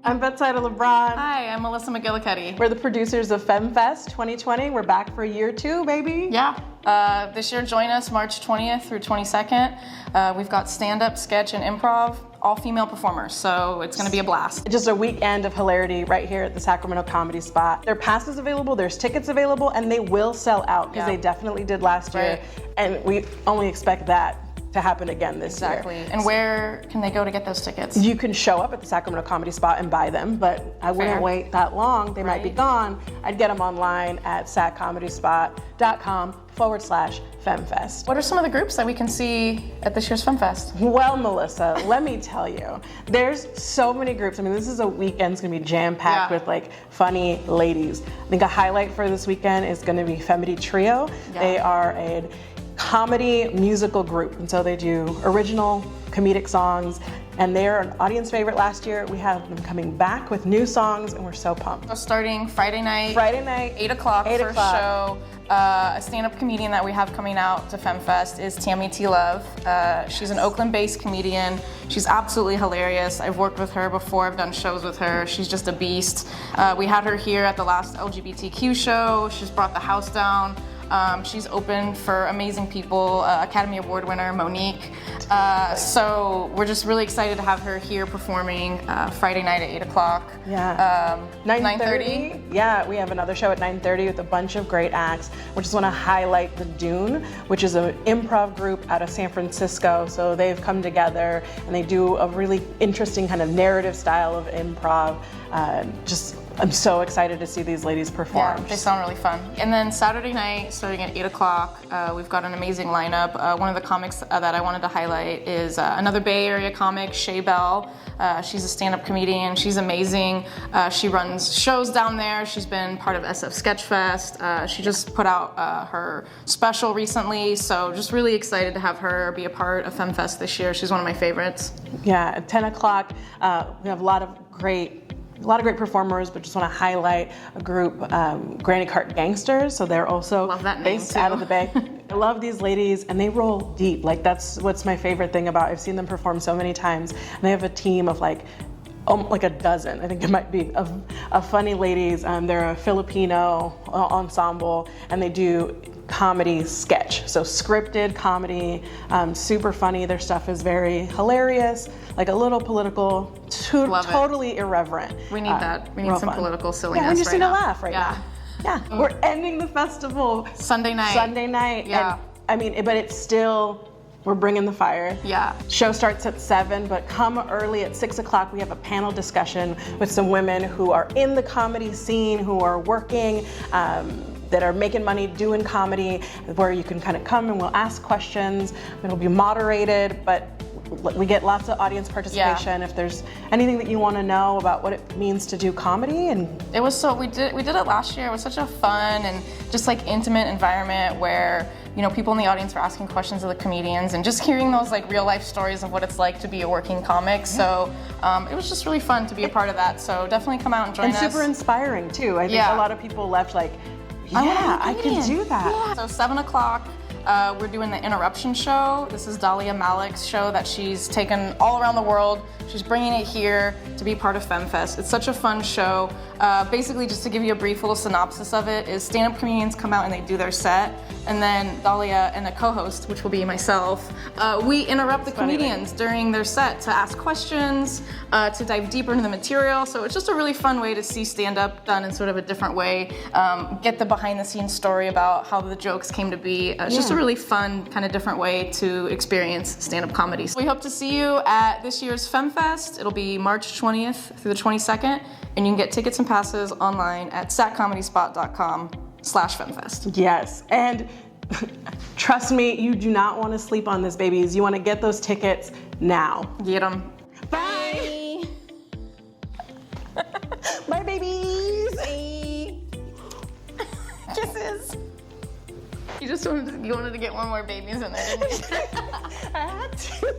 I'm Betsaida LeBron. Hi, I'm Melissa McGillicuddy. We're the producers of FemmeFest 2020. We're back for year 2, baby. Yeah. This year, join us March 20th through 22nd. We've got stand-up, sketch, and improv, all female performers, so it's going to be a blast. Just a weekend of hilarity right here at the Sacramento Comedy Spot. There are passes available, there's tickets available, and they will sell out because they definitely did last year, and we only expect that to happen again this year. Exactly. And where can they go to get those tickets? You can show up at the Sacramento Comedy Spot and buy them, but I wouldn't wait that long. They might be gone. I'd get them online at saccomedyspot.com/FemmeFest. What are some of the groups that we can see at this year's FemmeFest? Well, Melissa, let me tell you, there's so many groups. I mean, this is a weekend, it's gonna be jam-packed with like funny ladies. I think a highlight for this weekend is gonna be Femmedy Trio. They are a comedy musical group, and so they do original comedic songs, and they're an audience favorite last year. We have them coming back with new songs, and we're so pumped. So starting Friday night, 8 o'clock, first show. A stand-up comedian that we have coming out to FemmeFest is Tammy T. Love. She's an Oakland-based comedian. She's absolutely hilarious. I've worked with her before. I've done shows with her. She's just a beast. We had her here at the last LGBTQ show. She's brought the house down. She's open for amazing people, Academy Award winner Monique. So we're just really excited to have her here performing Friday night at 8 o'clock. 9:30. Yeah, we have another show at 9:30 with a bunch of great acts. We just want to highlight the Dune, which is an improv group out of San Francisco. So they've come together and they do a really interesting kind of narrative style of improv. I'm so excited to see these ladies perform. Yeah, they sound really fun. And then Saturday night, starting at 8 o'clock, we've got an amazing lineup. One of the comics that I wanted to highlight is another Bay Area comic, Shay Bell. She's a stand-up comedian. She's amazing. She runs shows down there. She's been part of SF Sketchfest. She just put out her special recently, so just really excited to have her be a part of FemmeFest this year. She's one of my favorites. Yeah, at 10 o'clock, we have a lot of great performers, but just want to highlight a group, Granny Cart Gangsters. So they're also based out of the Bay. I love these ladies, and they roll deep. Like, that's what's my favorite thing about. I've seen them perform so many times, and they have a team of like a dozen. I think it might be of funny ladies. They're a Filipino ensemble, and they do comedy sketch, so scripted comedy, super funny. Their stuff is very hilarious, like a little political, totally irreverent. We need that. We need some political silliness. Yeah, we just need a laugh right now. Yeah, we're ending the festival Sunday night. Yeah, and, I mean, but it's still, we're bringing the fire. Yeah. Show starts at 7, but come early at 6 o'clock. We have a panel discussion with some women who are in the comedy scene, who are working, that are making money doing comedy, where you can kind of come and we'll ask questions. It'll be moderated, but we get lots of audience participation. If there's anything that you want to know about what it means to do comedy, and it was we did it last year. It was such a fun and just like intimate environment where, you know, people in the audience were asking questions of the comedians and just hearing those like real life stories of what it's like to be a working comic. So it was just really fun to be a part of that. So definitely come out and join us. And super inspiring too. I think a lot of people left like, I can do that. Yeah. So 7 o'clock, we're doing the Intermission Show. This is Dahlia Malik's show that she's taken all around the world. She's bringing it here to be part of FemmeFest. It's such a fun show. Basically, just to give you a brief little synopsis of it, is stand-up comedians come out and they do their set, and then Dahlia and a co-host, which will be myself, we interrupt the comedians during their set to ask questions, to dive deeper into the material. So it's just a really fun way to see stand-up done in sort of a different way, get the behind-the-scenes story about how the jokes came to be. It's just a really fun, kind of different way to experience stand-up comedy. So we hope to see you at this year's FemmeFest. It'll be March 20th through the 22nd, and you can get tickets and passes online at saccomedyspot.com/FemmeFest. Yes, and trust me, you do not want to sleep on this, babies. You want to get those tickets now. Get them. Bye. Bye, babies. Bye. Kisses. You wanted to get one more babies in there, didn't you? I had to.